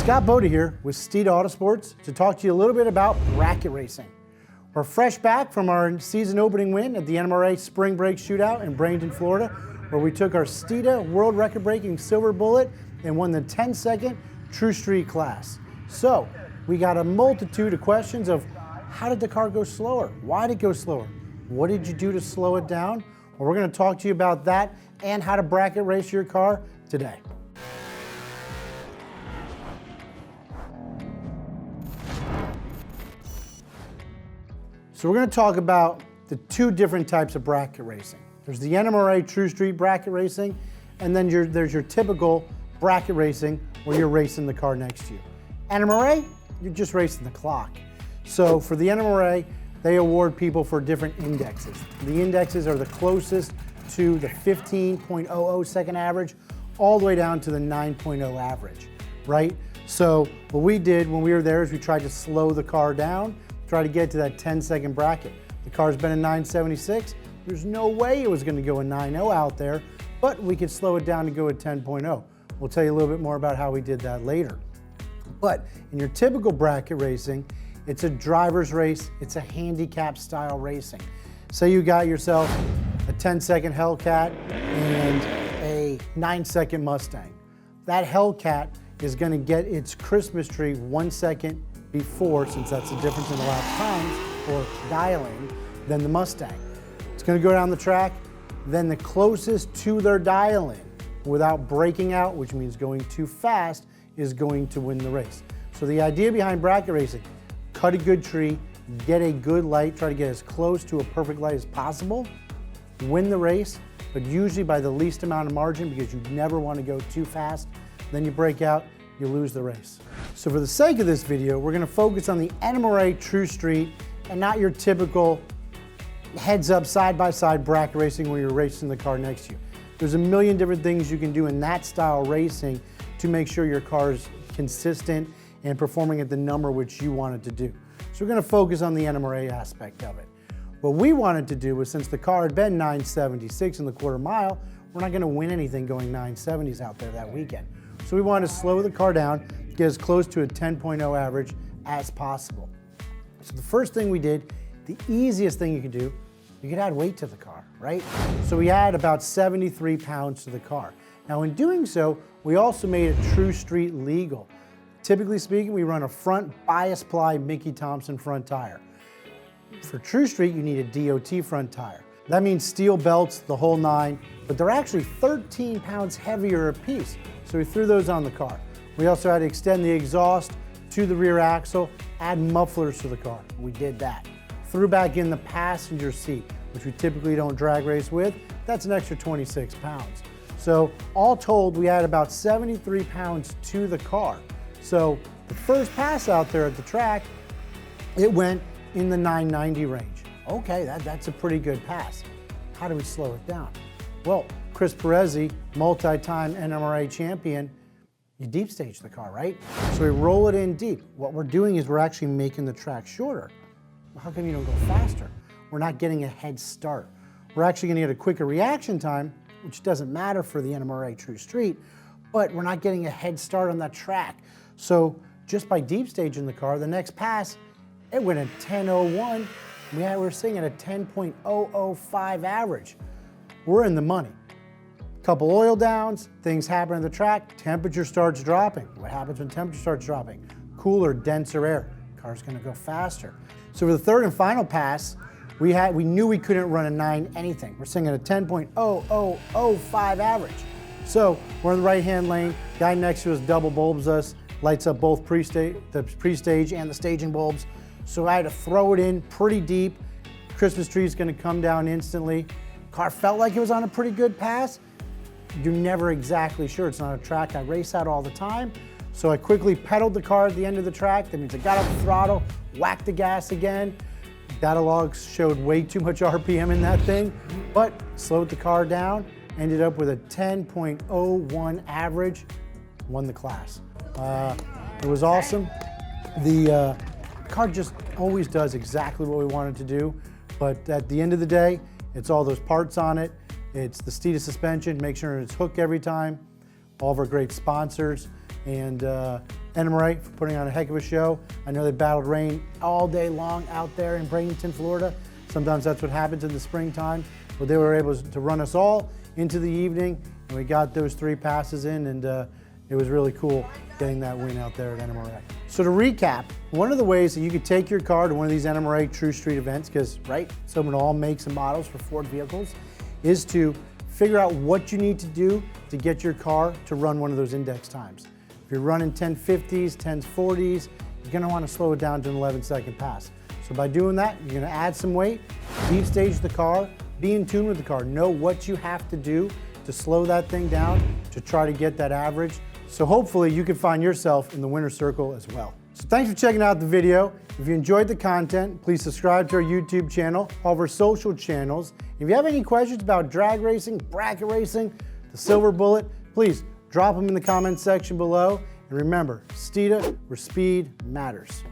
Scott Boda here with Steeda Autosports to talk to you a little bit about bracket racing. We're fresh back from our season opening win at the NMRA Spring Break Shootout in Bradenton, Florida, where we took our Steeda world record breaking silver bullet and won the 10-second True Street class. So we got a multitude of questions of how did the car go slower? Why did it go slower? What did you do to slow it down? Well, we're going to talk to you about that and how to bracket race your car today. So we're going to talk about the two different types of bracket racing. There's the NMRA True Street bracket racing, and then there's your typical bracket racing where you're racing the car next to you. NMRA, you're just racing the clock. So for the NMRA, they award people for different indexes. The indexes are the closest to the 15.00 second average all the way down to the 9.0 average, right? So what we did when we were there is we tried to slow the car down, try to get to that 10-second bracket. The car's been in 976. There's no way it was going to go a 9.0 out there, but we could slow it down to go at 10.0. We'll tell you a little bit more about how we did that later. But in your typical bracket racing, it's a driver's race, it's a handicap style racing. Say you got yourself a 10-second Hellcat and a 9-second Mustang. That Hellcat is going to get its Christmas tree 1 second before, since that's the difference in the lap times or dialing, than the Mustang. It's going to go down the track, then the closest to their dial-in without breaking out, which means going too fast, is going to win the race. So the idea behind bracket racing, cut a good tree, get a good light, try to get as close to a perfect light as possible, win the race, but usually by the least amount of margin because you never want to go too fast. Then you break out, you lose the race. So for the sake of this video, we're going to focus on the NMRA True Street and not your typical heads-up side-by-side bracket racing where you're racing the car next to you. There's a million different things you can do in that style racing to make sure your car is consistent and performing at the number which you want it to do. So we're going to focus on the NMRA aspect of it. What we wanted to do was, since the car had been 976 in the quarter mile, we're not going to win anything going 970s out there that weekend. So we wanted to slow the car down, get as close to a 10.0 average as possible. So the first thing we did, the easiest thing you could do, you could add weight to the car, right? So we add about 73 pounds to the car. Now in doing so, we also made it True Street legal. Typically speaking, we run a front bias ply Mickey Thompson front tire. For True Street, you need a DOT front tire. That means steel belts, the whole nine, but they're actually 13 pounds heavier a piece. So we threw those on the car. We also had to extend the exhaust to the rear axle, add mufflers to the car. We did that. Threw back in the passenger seat, which we typically don't drag race with. That's an extra 26 pounds. So all told, we had about 73 pounds to the car. So the first pass out there at the track, it went in the 990 range. Okay, that's a pretty good pass. How do we slow it down? Well, Chris Perezzi, multi-time NMRA champion, you deep stage the car, right? So we roll it in deep. What we're doing is we're actually making the track shorter. Well, how come you don't go faster? We're not getting a head start. We're actually going to get a quicker reaction time, which doesn't matter for the NMRA True Street, but we're not getting a head start on that track. So just by deep staging the car, the next pass, it went at 10.01. We're sitting at a 10.005 average. We're in the money. Couple oil downs, things happen on the track, temperature starts dropping. What happens when temperature starts dropping? Cooler, denser air. Car's gonna go faster. So for the third and final pass, we knew we couldn't run a 9 anything. We're sitting at a 10.0005 average. So we're in the right-hand lane, guy next to us double bulbs us, lights up both the pre-stage and the staging bulbs. So I had to throw it in pretty deep. Christmas tree's gonna come down instantly. Car felt like it was on a pretty good pass. You're never exactly sure. It's not a track I race at all the time. So I quickly pedaled the car at the end of the track. That means I got up the throttle, whacked the gas again. Data logs showed way too much RPM in that thing, but slowed the car down, ended up with a 10.01 average, won the class. It was awesome. The car just always does exactly what we want it to do, but at the end of the day, it's all those parts on it. It's the Steeda suspension, make sure it's hooked every time, all of our great sponsors, and NMRA for putting on a heck of a show. I know they battled rain all day long out there in Bradenton, Florida. Sometimes that's what happens in the springtime, but they were able to run us all into the evening, and we got those 3 passes in, and it was really cool getting that win out there at NMRA. So to recap, one of the ways that you could take your car to one of these NMRA True Street events, because right, some of all makes and models for Ford vehicles, is to figure out what you need to do to get your car to run one of those index times. If you're running 1050s, 1040s, you're gonna wanna slow it down to an 11-second pass. So by doing that, you're gonna add some weight, deep stage the car, be in tune with the car, know what you have to do to slow that thing down to try to get that average. So hopefully you can find yourself in the winner's circle as well. So thanks for checking out the video. If you enjoyed the content, please subscribe to our YouTube channel, all of our social channels. If you have any questions about drag racing, bracket racing, the silver bullet, please drop them in the comments section below. And remember, Steeda, where speed matters.